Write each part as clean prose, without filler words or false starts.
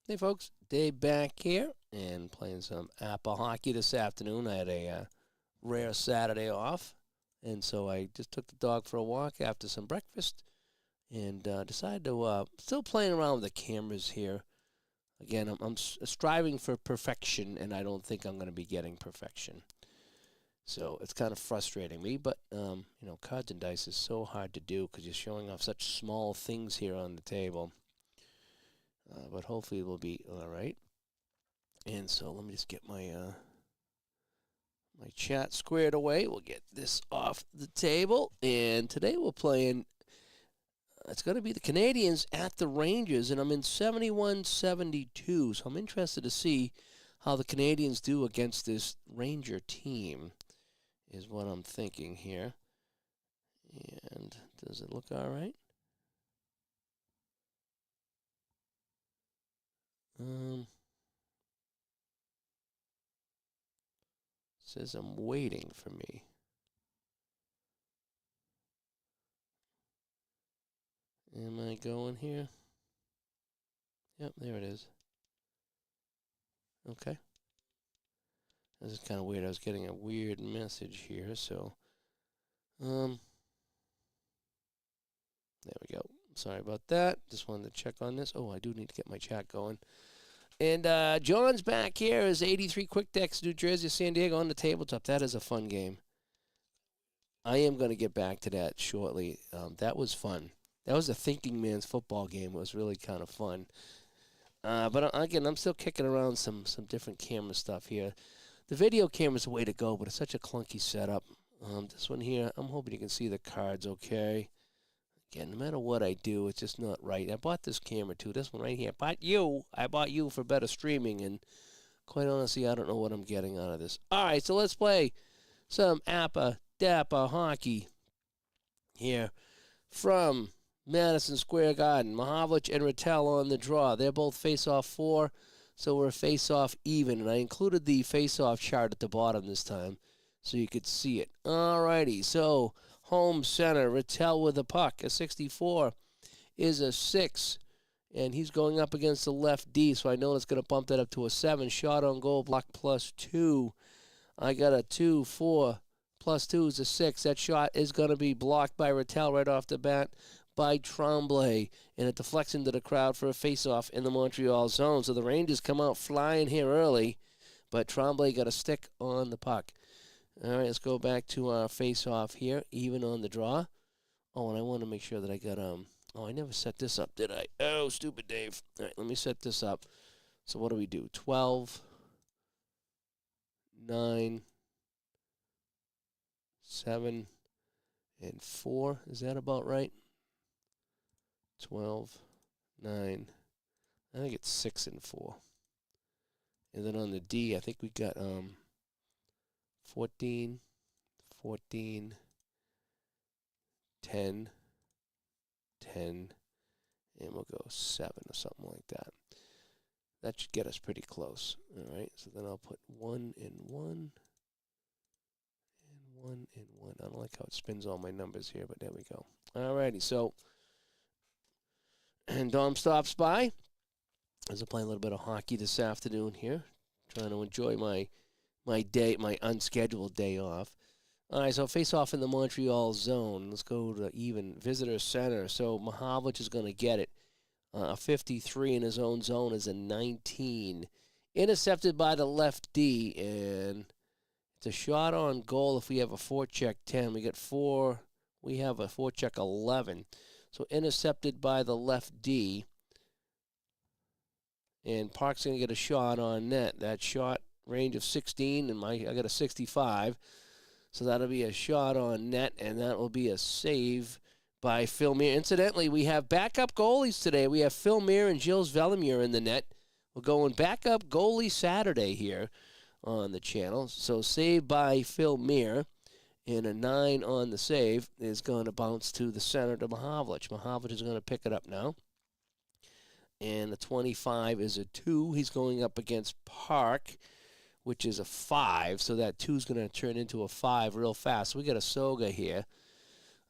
Hey folks, Dave back here and playing some APBA hockey this afternoon. I had a rare Saturday off, and so I just took the dog for a walk after some breakfast and decided to still playing around with the cameras here. Again, I'm striving for perfection, and I don't think I'm going to be getting perfection. So it's kind of frustrating me, but cards and dice is so hard to do because you're showing off such small things here on the table. But hopefully it will be all right. And so let me just get my my chat squared away. We'll get this off the table. And today we're playing, it's going to be the Canadiens at the Rangers, and I'm in 71-72. So I'm interested to see how the Canadiens do against this Ranger team, is what I'm thinking here. And does it look all right? Says I'm waiting for me. Am I going here? Yep, there it is. Okay. This is kind of weird. I was getting a weird message here, so there we go. Sorry about that. Just wanted to check on this. Oh, I do need to get my chat going. And John's back here is 83 Quick Decks, New Jersey, San Diego on the tabletop. That is a fun game. I am going to get back to that shortly. That was fun. That was a thinking man's football game. It was really kind of fun. But again, I'm still kicking around some different camera stuff here. The video camera's the way to go, but it's such a clunky setup. This one here, I'm hoping you can see the cards okay. Again, no matter what I do, it's just not right. I bought this camera, too. This one right here. I bought you for better streaming, and quite honestly, I don't know what I'm getting out of this. All right, so let's play some APBA hockey here from Madison Square Garden. Mahavlich and Rattel on the draw. They're both face-off 4, so we're face-off even. And I included the face-off chart at the bottom this time so you could see it. All righty, so home center, Rattel with the puck. A 64 is a 6, and he's going up against the left D, so I know it's going to bump that up to a 7. Shot on goal, block +2. I got a 2, 4, +2 is a 6. That shot is going to be blocked by Rattel right off the bat by Tremblay, and it deflects into the crowd for a face-off in the Montreal zone. So the Rangers come out flying here early, but Tremblay got a stick on the puck. All right, let's go back to our face-off here, even on the draw. Oh, and I want to make sure that I got, I never set this up, did I? Oh, stupid Dave. All right, let me set this up. So what do we do? 12, 9, 7, and 4. Is that about right? 12, 9. I think it's 6 and 4. And then on the D, I think we got 14, 14, 10, 10, and we'll go 7 or something like that. That should get us pretty close. All right, so then I'll put 1 and 1, and 1 and 1. I don't like how it spins all my numbers here, but there we go. All righty, so and Dom stops by as I'm playing a little bit of hockey this afternoon here, trying to enjoy my day, my unscheduled day off. All right, so face off in the Montreal zone. Let's go to even visitor center. So Mahavlich is going to get it. A 53 in his own zone is a 19. Intercepted by the left D, and it's a shot on goal if we have a forecheck 10. We get 4. We have a forecheck 11. So intercepted by the left D. And Park's going to get a shot on net. That shot range of 16, and I got a 65. So that'll be a shot on net, and that will be a save by Phil Muir. Incidentally, we have backup goalies today. We have Phil Muir and Gilles Vellemure in the net. We're going backup goalie Saturday here on the channel. So save by Phil Muir. And a 9 on the save is going to bounce to the center to Mahavlich. Mahavlich is going to pick it up now. And the 25 is a 2. He's going up against Park, which is a 5. So that 2 is going to turn into a 5 real fast. So we got a Soga here.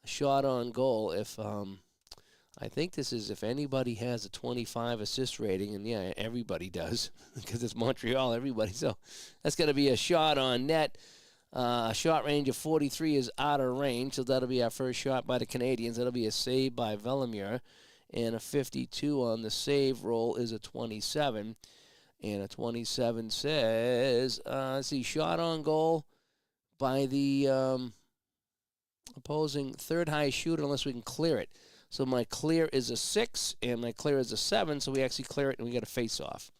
A shot on goal if I I think this is if anybody has a 25 assist rating, and yeah, everybody does because it's Montreal, everybody. So that's going to be a shot on net. A shot range of 43 is out of range, so that'll be our first shot by the Canadians. That'll be a save by Velimir, and a 52 on the save roll is a 27. And a 27 says, let's see, shot on goal by the opposing third highest shooter unless we can clear it. So my clear is a 6, and my clear is a 7, so we actually clear it, and we get a face-off.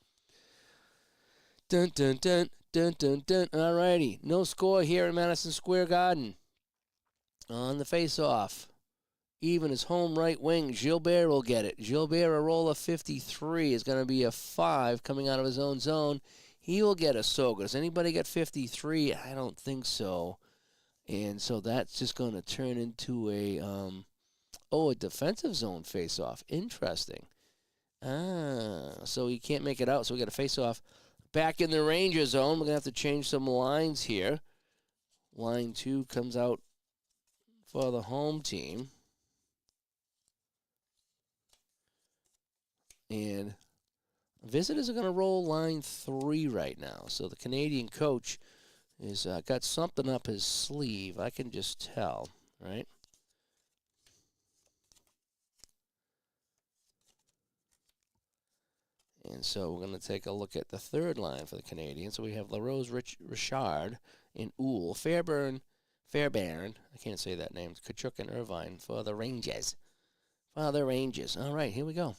Dun, dun, dun, dun, dun, dun. All righty. No score here in Madison Square Garden. On the face-off. Even his home right wing, Gilbert will get it. Gilbert, a roll of 53, is going to be a 5 coming out of his own zone. He will get a soak. Does anybody get 53? I don't think so. And so that's just going to turn into a defensive zone face-off. Interesting. So he can't make it out, so we got a face-off. Back in the Ranger zone, we're going to have to change some lines here. Line 2 comes out for the home team. And visitors are going to roll line 3 right now. So the Canadian coach is got something up his sleeve. I can just tell, right? And so we're going to take a look at the third line for the Canadians. So we have LaRose, Richard, and Uhl. Fairbairn, I can't say that name, Tkachuk and Irvine for the Rangers. All right, here we go.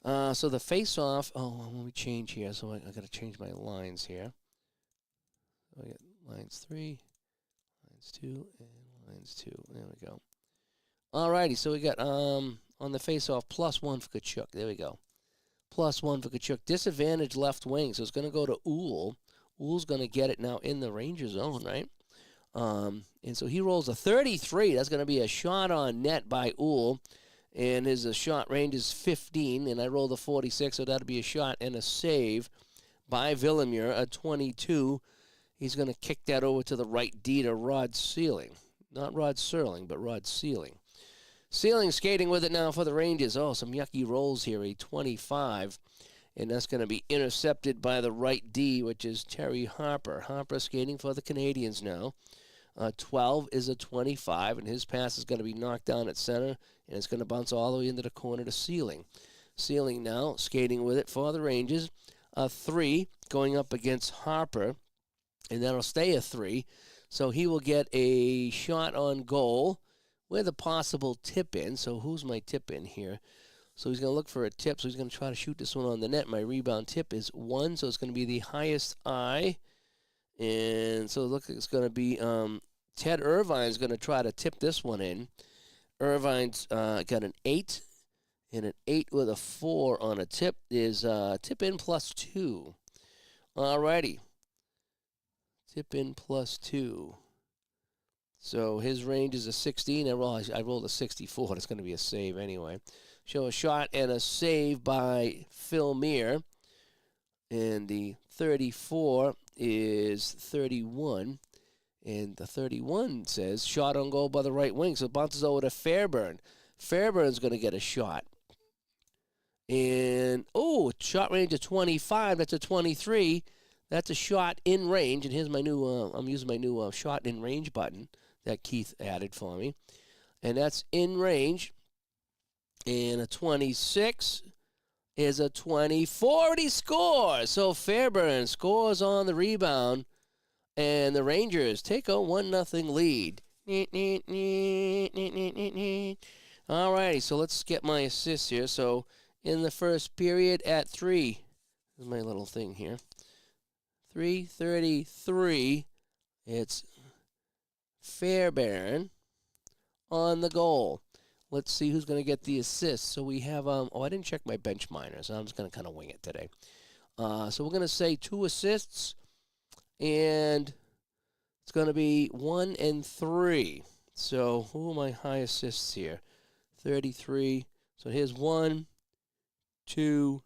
So the face-off, let me change here. So I got to change my lines here. So I get lines 3, lines 2, and lines 2. There we go. All righty, so we got on the face-off, +1 for Tkachuk. There we go. +1 for Tkachuk. Disadvantage left wing, so it's going to go to Uhl. Uhl's going to get it now in the Ranger zone, right? And so he rolls a 33. That's going to be a shot on net by Uhl. And his shot range is 15, and I rolled a 46, so that'll be a shot and a save by Velimir, a 22. He's going to kick that over to the right D to Rod Sealing. Not Rod Serling, but Rod Sealing. Sealing skating with it now for the Rangers. Oh, some yucky rolls here, a 25. And that's going to be intercepted by the right D, which is Terry Harper. Harper skating for the Canadians now. 12 is a 25, and his pass is going to be knocked down at center, and it's going to bounce all the way into the corner to Sealing. Sealing now skating with it for the Rangers. 3 going up against Harper, and that'll stay a 3. So he will get a shot on goal with a possible tip in. So who's my tip in here? So he's going to look for a tip, so he's going to try to shoot this one on the net. My rebound tip is 1, so it's going to be the highest I. And so it looks like it's going to be Ted Irvine's going to try to tip this one in. Irvine's got an 8, and an 8 with a 4 on a tip is tip in +2. All righty. Tip in +2. So his range is a 16. I rolled a 64. It's going to be a save anyway. Show a shot and a save by Phil Meir. And the 34 is 31. And the 31 says shot on goal by the right wing. So it bounces over to Fairbairn. Fairbairn's going to get a shot. And, shot range of 25. That's a 23. That's a shot in range. And here's my new, I'm using my new shot in range button that Keith added for me. And that's in range. And a 26 is a 24, and he scores. So Fairbairn scores on the rebound, and the Rangers take a 1-0 lead. All righty, so let's get my assists here. So in the first period at 3, here's my little thing here. 3:33, it's Fairbairn on the goal. Let's see who's going to get the assist. So we have, I didn't check my bench minors. I'm just going to kind of wing it today. So we're going to say 2 assists, and it's going to be 1 and 3. So who are my high assists here? 33. So here's 1, 2,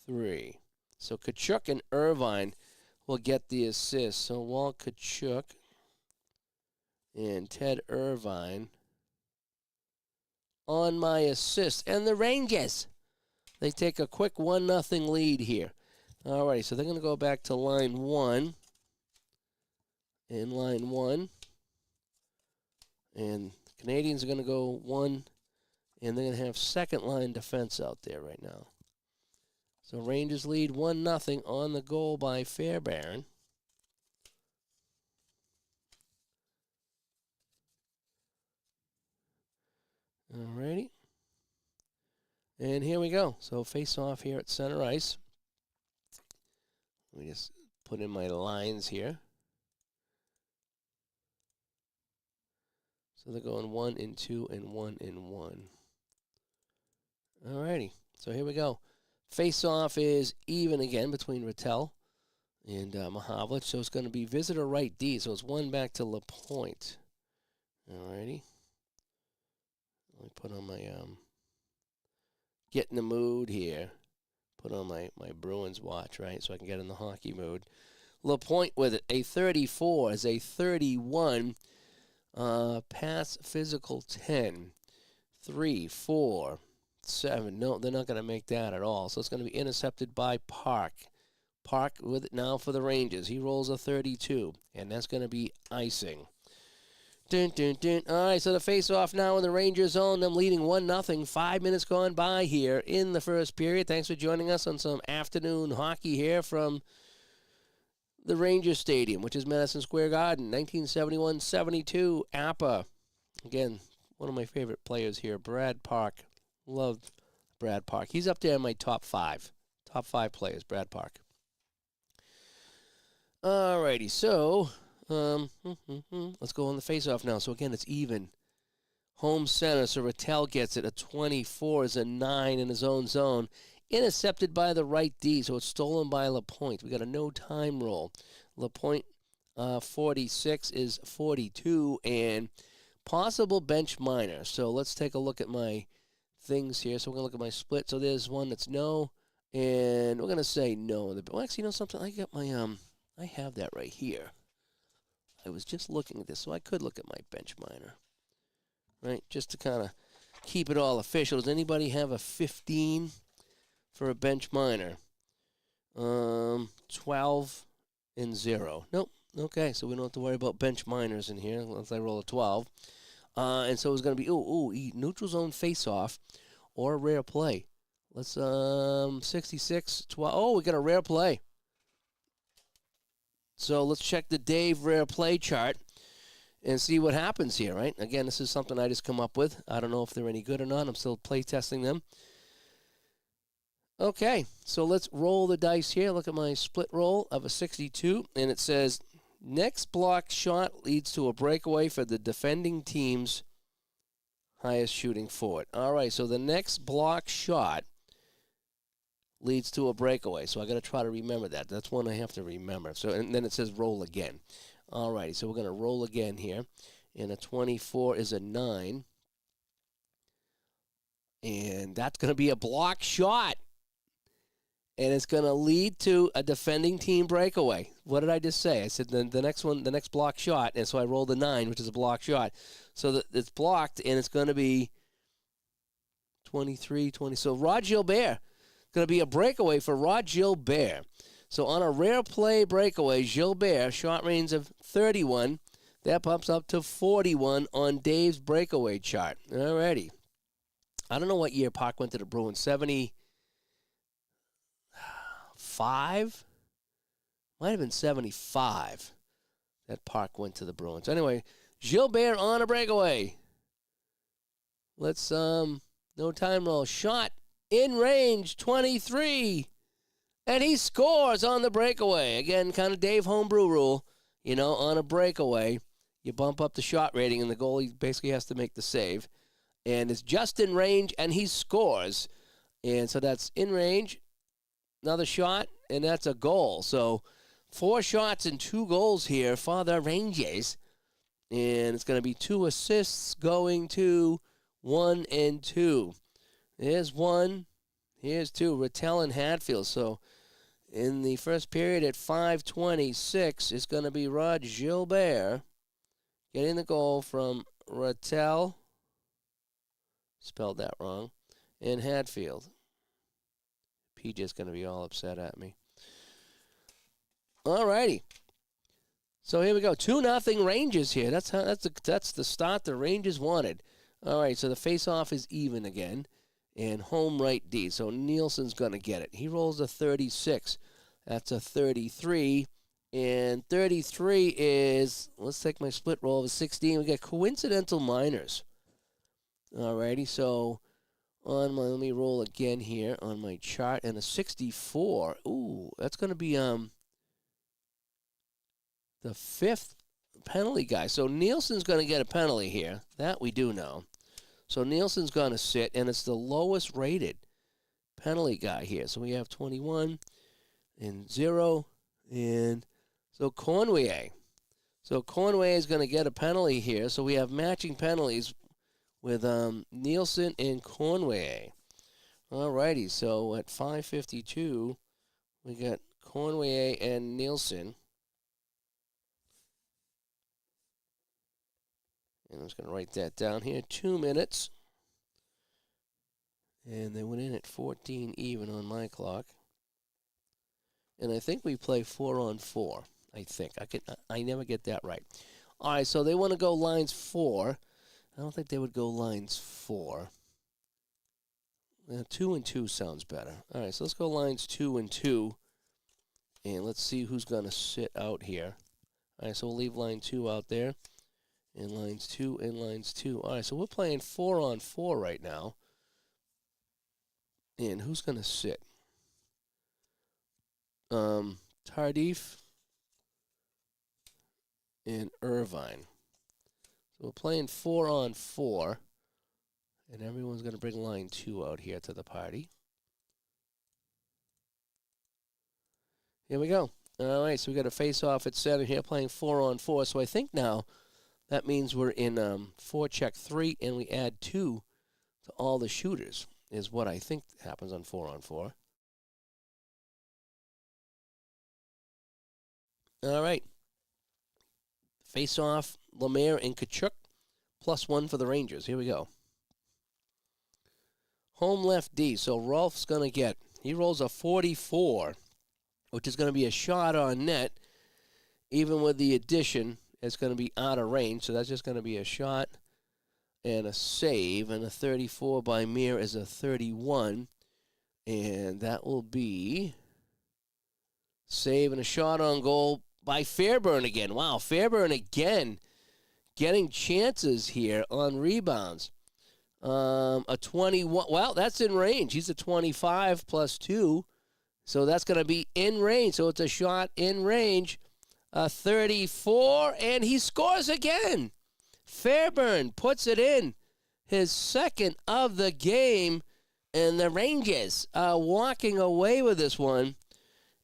3. So Tkachuk and Irvine will get the assist. So Walt Tkachuk and Ted Irvine on my assist. And the Rangers, they take a quick 1-0 lead here. All right, so they're going to go back to line 1. In line 1. And the Canadians are going to go 1. And they're going to have second line defense out there right now. So Rangers lead 1-0 on the goal by Fairbairn. Alrighty. And here we go. So face off here at center ice. Let me just put in my lines here. So they're going 1 and 2 and 1 and 1. Alrighty. So here we go. Face off is even again between Rattel and Mahavlich. So it's going to be visitor right D. So it's 1 back to LaPointe. Alrighty. Let me put on my get in the mood here. Put on my Bruins watch, right? So I can get in the hockey mood. LaPointe with it. A 34 is a 31. Pass physical 10. 3, 4, 7. No, they're not going to make that at all. So it's going to be intercepted by Park. Park with it now for the Rangers. He rolls a 32. And that's going to be icing. Dun, dun, dun. All right, so the face-off now in the Rangers zone. I'm leading 1-0. 5 minutes gone by here in the first period. Thanks for joining us on some afternoon hockey here from the Rangers Stadium, which is Madison Square Garden, 1971-72, APBA. Again, one of my favorite players here, Brad Park. Loved Brad Park. He's up there in my top 5. Top 5 players, Brad Park. All righty, so let's go on the face-off now. So, again, it's even. Home center, so Rattel gets it. A 24 is a 9 in his own zone. Intercepted by the right D, so it's stolen by LaPointe. We got a no-time roll. LaPointe 46 is 42, and possible bench minor. So let's take a look at my things here. So we're going to look at my split. So there's one that's no, and we're going to say no. Well, actually, you know something? I got my, I have that right here. I was just looking at this, so I could look at my bench minor, right? Just to kind of keep it all official. Does anybody have a 15 for a bench minor? 12 and 0. Nope. Okay, so we don't have to worry about bench minors in here unless I roll a 12. And so it's going to be, neutral zone face-off or rare play. Let's, 66, 12. Oh, we got a rare play. So let's check the Dave rare play chart and see what happens here, right? Again, this is something I just come up with. I don't know if they're any good or not. I'm still play testing them. Okay, so let's roll the dice here. Look at my split roll of a 62, and it says, next block shot leads to a breakaway for the defending team's highest shooting forward. All right, so the next block shot leads to a breakaway. So I got to try to remember that. That's one I have to remember. So and then it says roll again. All righty, so we're going to roll again here. And a 24 is a 9. And that's going to be a block shot. And it's going to lead to a defending team breakaway. What did I just say? I said the next one, the next block shot. And so I rolled a 9, which is a block shot. So it's blocked, and it's going to be 23, 20. So Rod Gilbert. Going to be a breakaway for Rod Gilbert. So on a rare play breakaway, Gilbert, shot range of 31. That pops up to 41 on Dave's breakaway chart. All righty. I don't know what year Park went to the Bruins. 75? Might have been 75 that Park went to the Bruins. Anyway, Gilbert on a breakaway. Let's, no time roll. Shot in range, 23. And he scores on the breakaway. Again, kind of Dave homebrew rule. You know, on a breakaway, you bump up the shot rating, and the goalie basically has to make the save. And it's just in range, and he scores. And so that's in range, another shot, and that's a goal. So 4 shots and 2 goals here for the Rangers. And it's going to be 2 assists going to 1 and 2. Here's 1. Here's 2. Rattel and Hatfield. So in the first period at 5:26, it's going to be Rod Gilbert getting the goal from Rattel. Spelled that wrong. And Hatfield. PJ's going to be all upset at me. All righty. So here we go. 2-0 Rangers here. That's the start the Rangers wanted. All right, so the face-off is even again. And home right D. So Nielsen's going to get it. He rolls a 36. That's a 33. And 33 is, let's take my split roll of a 16. We got coincidental minors. All righty, so let me roll again here on my chart. And a 64. Ooh, that's going to be the 5th penalty guy. So Nielsen's going to get a penalty here. That we do know. So Nielsen's going to sit, and it's the lowest rated penalty guy here. So we have 21 and 0. And so Conway. So Conway is going to get a penalty here. So we have matching penalties with Nielsen and Conway. All righty. So at 5:52, we got Conway and Nielsen. And I'm just going to write that down here. 2 minutes. And they went in at 14 even on my clock. And I think we play 4-on-4. I think. I never get that right. All right, so they want to go lines 4. I don't think they would go lines 4. 2 and 2 sounds better. All right, so let's go lines 2 and 2. And let's see who's going to sit out here. All right, so we'll leave line 2 out there. And lines 2 and lines 2. All right, so we're playing 4-on-4 right now. And who's going to sit? Tardif and Irvine. So we're playing 4-on-4. And everyone's going to bring line 2 out here to the party. Here we go. All right, so we got a face-off at center here playing 4-on-4. So I think now that means we're in 4-check-3, and we add 2 to all the shooters, is what I think happens on 4-on-4. All right. Face-off, Lemaire and Kachuk, +1 for the Rangers. Here we go. Home left D, so Rolf's going to get, he rolls a 44, which is going to be a shot on net, even with the addition. It's going to be out of range, so that's just going to be a shot and a save. And a 34 by Mir is a 31. And that will be save and a shot on goal by Fairburn again. Wow, Fairburn again getting chances here on rebounds. A 21. Well, that's in range. He's a 25 +2. So that's going to be in range. So it's a shot in range. 34, and he scores again. Fairburn puts it in, his second of the game, and the Rangers are walking away with this one.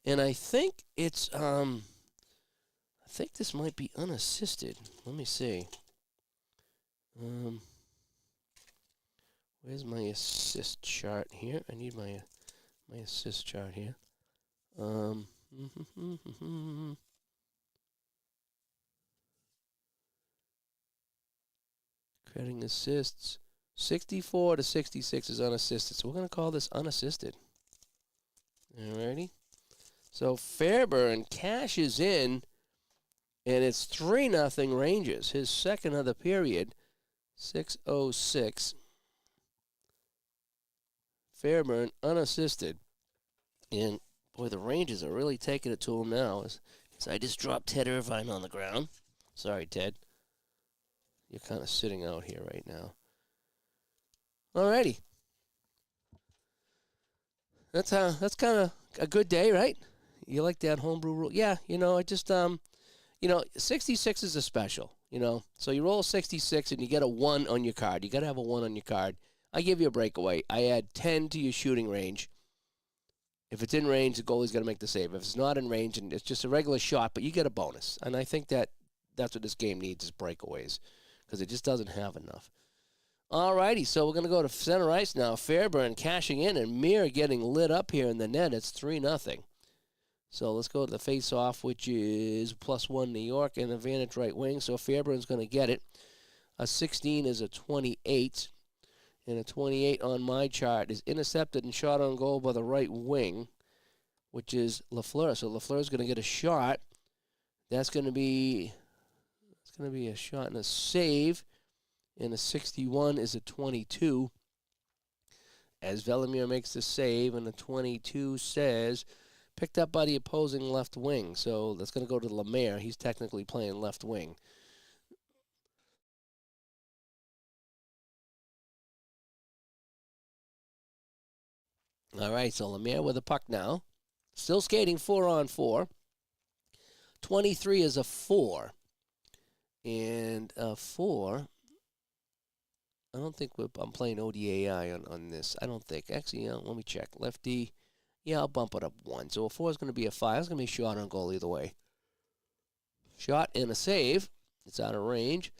And I think it's, I think this might be unassisted. Let me see. Where's my assist chart here? I need my assist chart here. Crediting assists. 64 to 66 is unassisted. So we're going to call this unassisted. Alrighty. So Fairburn cashes in, and it's 3-0 Rangers. His second of the period. 6:06. Fairburn unassisted. And, boy, the Rangers are really taking it to him now. As I just dropped Ted Irvine on the ground. Sorry, Ted. You're kind of sitting out here right now. Alrighty. That's kind of a good day, right? You like that homebrew rule? Yeah, I just, 66 is a special, So you roll 66 and you get a 1 on your card. You got to have a 1 on your card. I give you a breakaway. I add 10 to your shooting range. If it's in range, the goalie's got to make the save. If it's not in range, and it's just a regular shot, but you get a bonus. And I think that's what this game needs is breakaways, because it just doesn't have enough. All righty, so we're going to go to center ice now. Fairburn cashing in, and Mir getting lit up here in the net. It's 3-0. So let's go to the face-off, which is +1 New York, and advantage right wing. So Fairburn's going to get it. A 16 is a 28. and a 28 on my chart, is intercepted and shot on goal by the right wing, which is Lafleur. So Lafleur's going to get a shot. That's going to be a shot and a save. And a 61 is a 22. As Velimir makes the save, and the 22 says, picked up by the opposing left wing. So that's going to go to Lemaire. He's technically playing left wing. All right, so Lemaire with the puck now. Still skating 4-on-4. 23 is a 4. And a 4, I don't think I'm playing ODAI on this. I don't think. Actually, let me check. Lefty, yeah, I'll bump it up 1. So a 4 is going to be a 5. It's going to be a shot on goal either way. Shot and a save. It's out of range.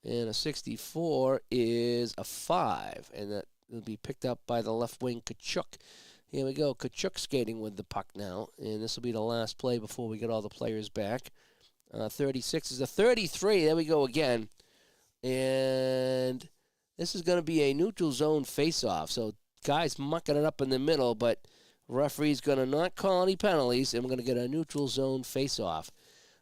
And a 64 is a 5. And that will be picked up by the left wing, Tkachuk. Here we go. Tkachuk skating with the puck now. And this will be the last play before we get all the players back. 36 is a 33. There we go again. And this is going to be a neutral zone face-off. So guys mucking it up in the middle, but referee's going to not call any penalties, and we're going to get a neutral zone face-off.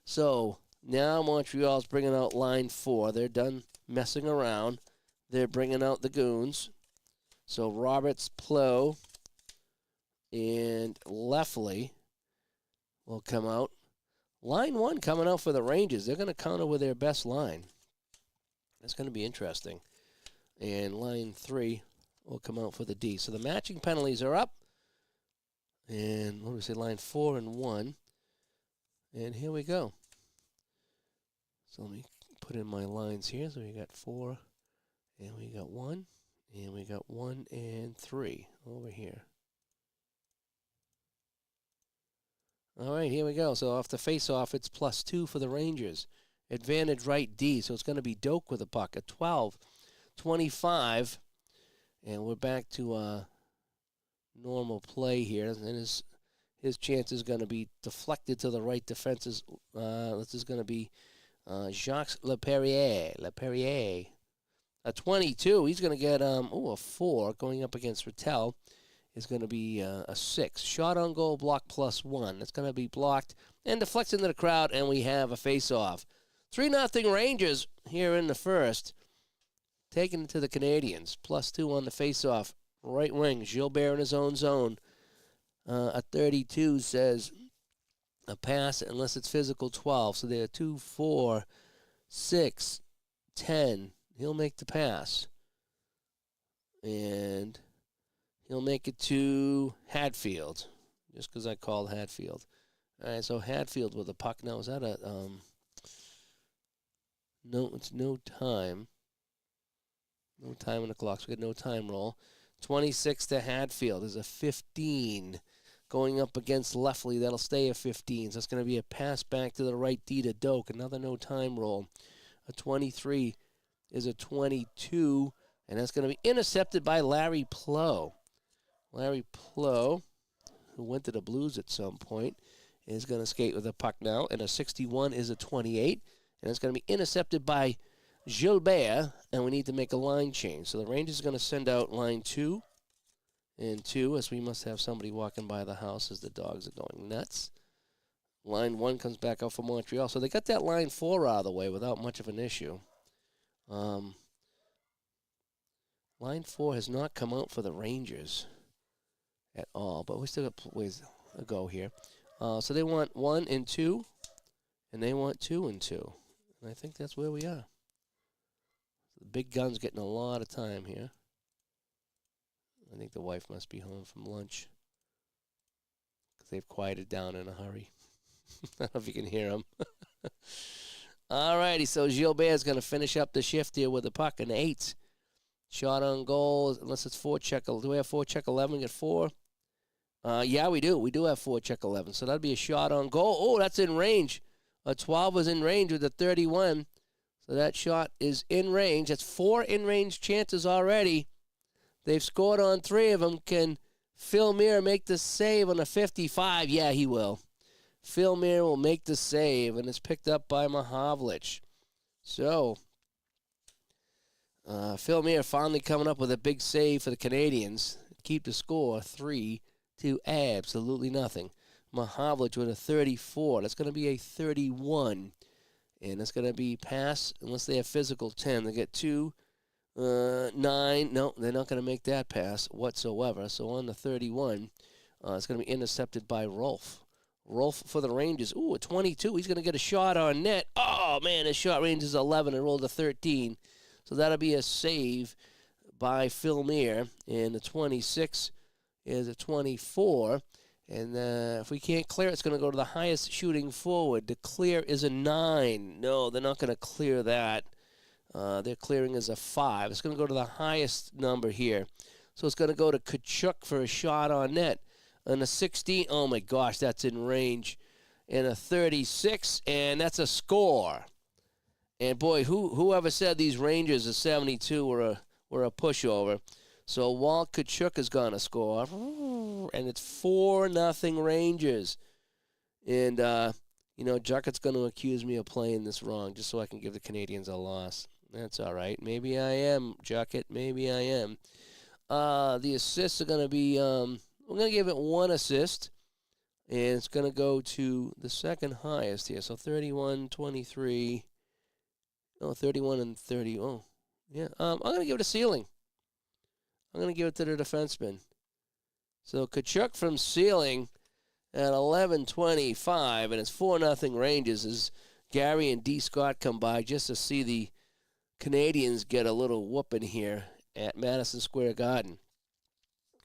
So now Montreal's bringing out line 4. They're done messing around. They're bringing out the goons. So Roberts, Plow, and Leffley will come out. Line 1 coming out for the Rangers. They're going to counter with their best line. That's going to be interesting. And line 3 will come out for the D. So the matching penalties are up. And what do we say? Line 4 and 1. And here we go. So let me put in my lines here. So we got 4, and we got 1, and we got 1 and 3 over here. All right, here we go. So off the face-off, it's +2 for the Rangers. Advantage right D, so it's going to be Doak with the puck at 12-25. And we're back to normal play here. And his chance is going to be deflected to the right defenses. This is going to be Jacques Leperrier. A 22, he's going to get a 4 going up against Rattel. Is going to be a 6. Shot on goal, block +1. It's going to be blocked and deflects into the crowd, and we have a face-off. 3-0 Rangers here in the first. Taking it to the Canadians. +2 on the face-off. Right wing, Gilbert in his own zone. A 32 says a pass unless it's physical 12. So they're 2, 4, 6, 10. He'll make the pass. And he'll make it to Hatfield, just because I called Hatfield. All right, so Hatfield with the puck now. Is that a no? It's no time. No time on the clock. So we got no time roll. 26 to Hatfield. There's a 15 going up against Leffley. That'll stay a 15. So it's going to be a pass back to the right D to Doak. Another no time roll. A 23 is a 22, and that's going to be intercepted by Larry Plow. Larry Plow, who went to the Blues at some point, is going to skate with the puck now. And a 61 is a 28. And it's going to be intercepted by Gilbert. And we need to make a line change. So the Rangers are going to send out line 2 and 2, as we must have somebody walking by the house as the dogs are going nuts. Line 1 comes back out for Montreal. So they got that line 4 out of the way without much of an issue. Line 4 has not come out for the Rangers at all, but we still got ways to go here. So they want 1 and 2, and they want 2 and 2. And I think that's where we are. The big gun's getting a lot of time here. I think the wife must be home from lunch, because they've quieted down in a hurry. I don't know if you can hear them. All righty, so Gilbert's going to finish up the shift here with the puck, an 8. Shot on goal, unless it's 4-check. Do we have 4-check 11? Get 4? Yeah, we do. We do have 4-check 11. So that'd be a shot on goal. Oh, that's in range. A 12 was in range with a 31. So that shot is in range. That's 4 in-range chances already. They've scored on 3 of them. Can Phil Muir make the save on a 55? Yeah, he will. Phil Muir will make the save, and it's picked up by Mahavlich. So Phil Muir finally coming up with a big save for the Canadians. Keep the score 3 to absolutely nothing. Mahavlich with a 34. That's going to be a 31. And it's going to be pass, unless they have physical 10. They get 2, 9. No, they're not going to make that pass whatsoever. So on the 31, it's going to be intercepted by Rolf. Rolf for the Rangers. Ooh, a 22. He's going to get a shot on net. Oh, man, his shot range is 11 and rolled a 13. So that'll be a save by Phil Muir. And the 26 is a 24. And if we can't clear it, it's going to go to the highest shooting forward. The clear is a 9. No, they're not going to clear that. Their clearing is a 5. It's going to go to the highest number here. So it's going to go to Tkachuk for a shot on net. And a 16, oh my gosh, that's in range. And a 36, and that's a score. And boy, whoever said these Rangers of 72 were a pushover. So Walt Tkachuk is going to score. And it's 4-0 Rangers. And, Juckett's going to accuse me of playing this wrong just so I can give the Canadians a loss. That's all right. Maybe I am, Juckett. Maybe I am. The assists are going to be, we're going to give it 1 assist. And it's going to go to the second highest here. So 31, 23. No, 31 and 30. Oh, yeah. I'm going to give it a ceiling. I'm going to give it to the defenseman. So Tkachuk from ceiling at 11:25, and it's 4-0 Rangers as Gary and D. Scott come by just to see the Canadians get a little whooping here at Madison Square Garden.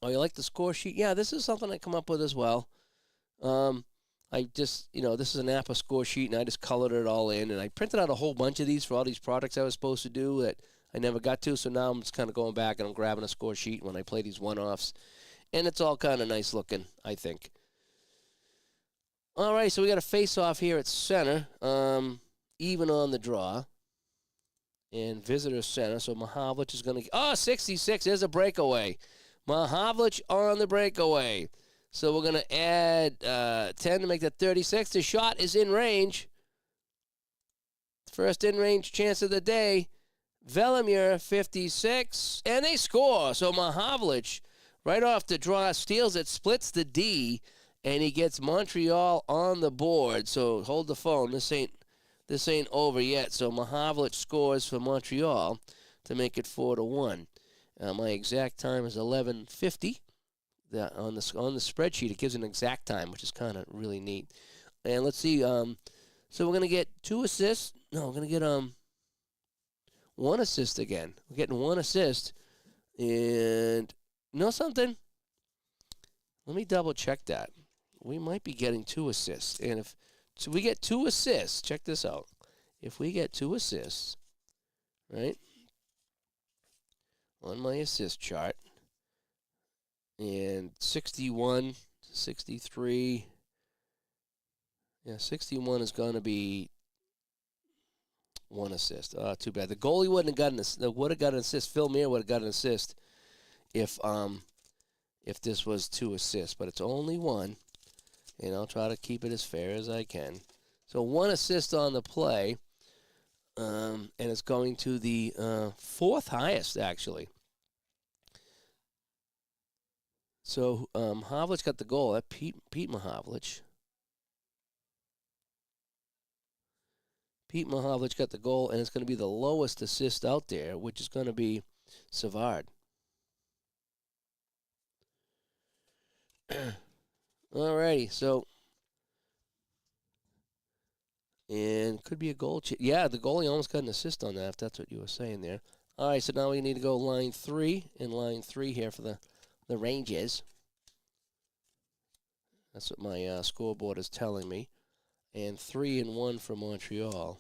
Oh, you like the score sheet? Yeah, this is something I come up with as well. I just, this is an APBA score sheet, and I just colored it all in, and I printed out a whole bunch of these for all these products I was supposed to do that I never got to, so now I'm just kind of going back and I'm grabbing a score sheet when I play these one-offs, and it's all kind of nice looking, I think. All right, so we got a face-off here at center, even on the draw, and visitor center, so Mahavlich is going to, 66, there's a breakaway. Mahavlich on the breakaway. So we're going to add 10 to make that 36. The shot is in range. First in-range chance of the day. Velimir, 56. And they score. So Mahavlich, right off the draw, steals it, splits the D, and he gets Montreal on the board. So hold the phone. This ain't over yet. So Mahavlich scores for Montreal to make it 4-1. My exact time is 11:50. On the spreadsheet, it gives an exact time, which is kind of really neat. And let's see. So we're gonna get 2 assists. No, we're gonna get 1 assist again. We're getting 1 assist. And you know something? Let me double check that. We might be getting 2 assists. And if we get 2 assists, check this out. If we get 2 assists, right, on my assist chart. And 61, 63. Yeah, 61 is going to be 1 assist. Too bad. The goalie would have got an assist. Phil Muir would have got an assist if this was 2 assists, but it's only 1, and I'll try to keep it as fair as I can. So 1 assist on the play, and it's going to the 4th highest actually. So Mahavlich got the goal. That Pete Mahavlich. Pete Mahavlich got the goal, and it's going to be the lowest assist out there, which is going to be Savard. Alrighty, so and could be a goal. Yeah, the goalie almost got an assist on that, if that's what you were saying there. All right, so now we need to go line 3 and line 3 here for the Rangers. That's what my scoreboard is telling me. And 3 and 1 for Montreal.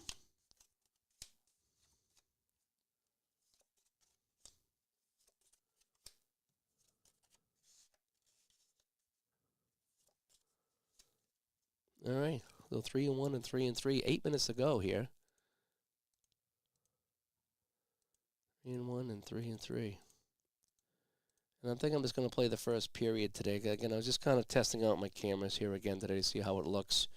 All right, so 3 and 1 and 3 and 3. 8 minutes to go here. 3 and 1 and 3 and 3. And I think I'm just going to play the first period today. Again, I was just kind of testing out my cameras here again today to see how it looks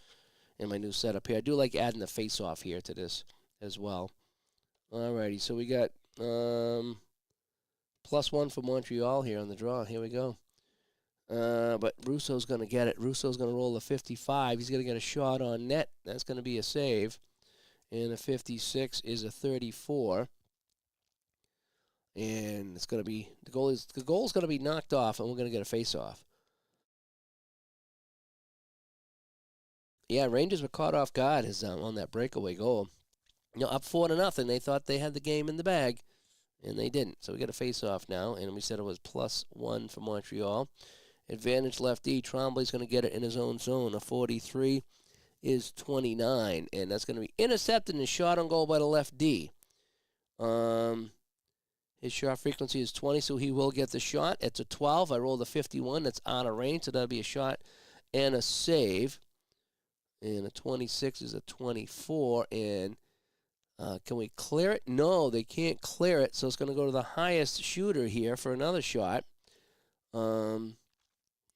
in my new setup here. I do like adding the face-off here to this as well. Alrighty, so we got +1 for Montreal here on the draw. Here we go. But Russo's going to get it. Russo's going to roll a 55. He's going to get a shot on net. That's going to be a save. And a 56 is a 34. And it's going to be the goal's going to be knocked off, and we're going to get a face-off. Yeah, Rangers were caught off guard on that breakaway goal. Up 4-0. They thought they had the game in the bag, and they didn't. So we got a face-off now, and we said it was +1 for Montreal. Advantage lefty. Tremblay's going to get it in his own zone. A 43 is 29, and that's going to be intercepted and shot on goal by the left D. His shot frequency is 20, so he will get the shot. It's a 12. I rolled a 51. That's out of range, so that'll be a shot and a save. And a 26 is a 24. And can we clear it? No, they can't clear it, so it's going to go to the highest shooter here for another shot. And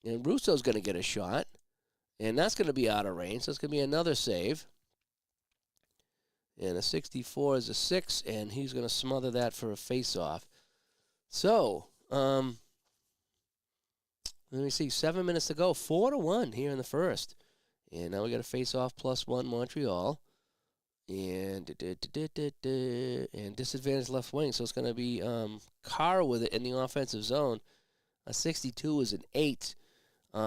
Russo's going to get a shot, and that's going to be out of range, so it's going to be another save. And a 64 is a 6, and he's going to smother that for a face-off. So, let me see, 7 minutes to go. 4-1 here in the first. And now we got a face-off +1 Montreal. And disadvantage left wing, so it's going to be Carr with it in the offensive zone. A 62 is an 8.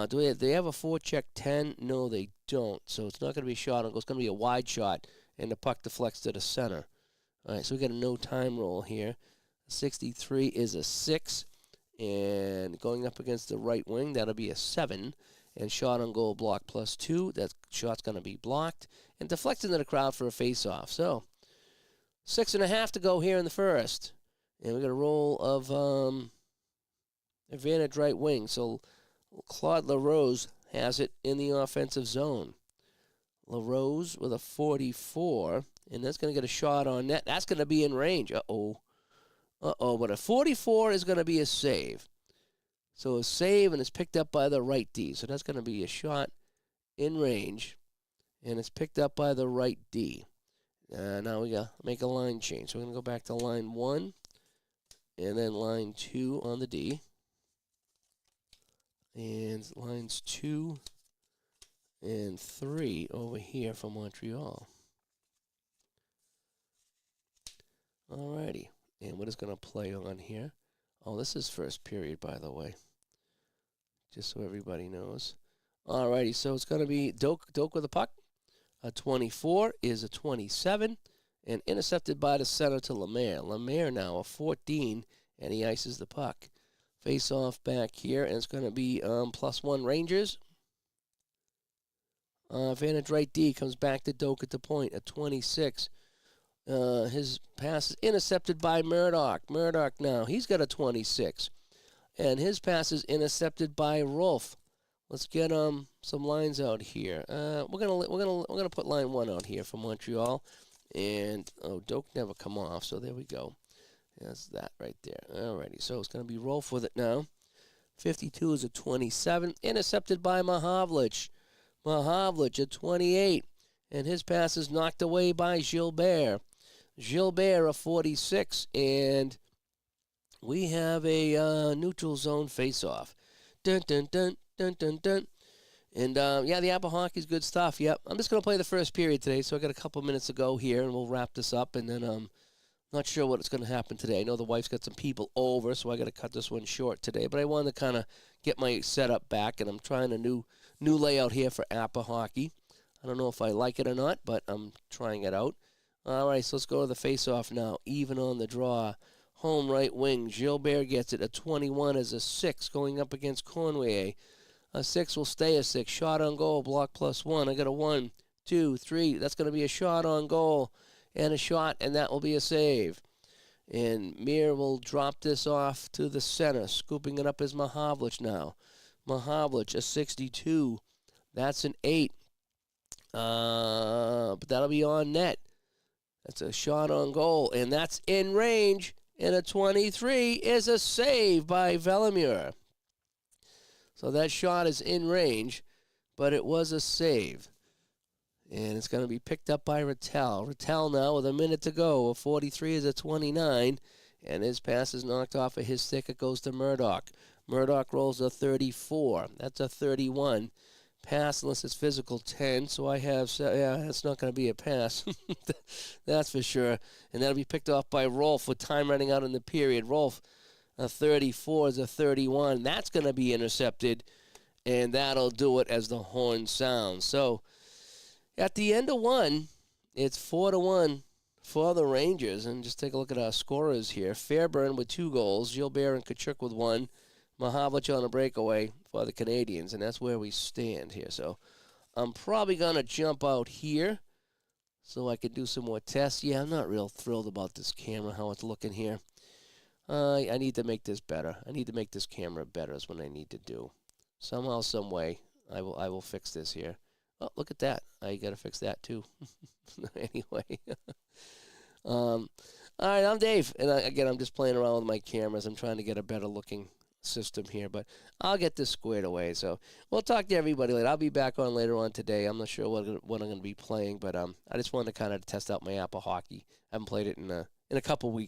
Do they have a forecheck 10? No, they don't. So it's not going to be a shot on goal. It's going to be a wide shot, and the puck deflects to the center. All right, so we got a no-time roll here. 63 is a 6, and going up against the right wing, that'll be a 7. And shot on goal block +2. That shot's going to be blocked and deflected into the crowd for a face-off. So 6.5 to go here in the first. And we got a roll of advantage right wing. So Claude LaRose has it in the offensive zone. LaRose with a 44, and that's going to get a shot on net. That's going to be in range. But a 44 is going to be a save. So a save, and it's picked up by the right D. So that's going to be a shot in range, and it's picked up by the right D. Now we got to make a line change. So we're going to go back to line 1, and then line 2 on the D. And lines 2 and 3 over here for Montreal. Alrighty. And what is going to play on here? Oh, this is first period, by the way. Just so everybody knows. Alrighty, so it's going to be Doak with the puck. A 24 is a 27. And intercepted by the center to Lemaire. Lemaire now a 14, and he ices the puck. Face off back here, and it's going to be +1 Rangers. Advantage right D comes back to Doak at the point, a 26. His pass is intercepted by Murdoch. Murdoch now, he's got a 26. And his pass is intercepted by Rolf. Let's get some lines out here. We're gonna put line 1 out here for Montreal. And Doak never come off, so there we go. That's that right there. Alrighty, so it's going to be Rolf with it now. 52 is a 27. Intercepted by Mahavlich. Mahavlich at 28. And his pass is knocked away by Gilbert. Gilbert a 46. And we have a neutral zone face-off. Dun, dun, dun, dun, dun, dun. And, yeah, the APBA Hockey is good stuff. Yep. I'm just going to play the first period today, so I got a couple minutes to go here, and we'll wrap this up. And then not sure what's going to happen today. I know the wife's got some people over, so I got to cut this one short today. But I wanted to kind of get my setup back, and I'm trying a new layout here for APBA Hockey. I don't know if I like it or not, but I'm trying it out. All right, so let's go to the face-off now. Even on the draw. Home right wing. Gilbert gets it. A 21 is a 6 going up against Conway. A 6 will stay a 6. Shot on goal, block +1. I got a 1, 2, 3. That's going to be a shot on goal and a shot, and that will be a save. And Mir will drop this off to the center. Scooping it up is Mahavlich now. Mahavlich, a 62. That's an 8. But that'll be on net. That's a shot on goal, and that's in range. And a 23 is a save by Velimur. So that shot is in range, but it was a save. And it's going to be picked up by Rattel. Rattel now with a minute to go. A 43 is a 29. And his pass is knocked off of his stick. It goes to Murdoch. Murdoch rolls a 34. That's a 31. Pass unless it's physical 10. So I have, yeah, that's not going to be a pass. That's for sure. And that'll be picked off by Rolf with time running out in the period. Rolf, a 34 is a 31. That's going to be intercepted. And that'll do it as the horn sounds. So at the end of one, it's 4-1 for the Rangers. And just take a look at our scorers here. Fairburn with 2 goals. Gilbert and Kachuk with 1. Mahavlich on a breakaway for the Canadians. And that's where we stand here. So I'm probably going to jump out here so I can do some more tests. Yeah, I'm not real thrilled about this camera, how it's looking here. I need to make this better. I need to make this camera better is what I need to do. Somehow, some way, I will fix this here. Oh, look at that. I got to fix that, too. Anyway. All right, I'm Dave. And again, I'm just playing around with my cameras. I'm trying to get a better-looking system here. But I'll get this squared away. So we'll talk to everybody later. I'll be back on later on today. I'm not sure what I'm going to be playing. But I just wanted to kind of test out my APBA Hockey. I haven't played it in a couple weeks.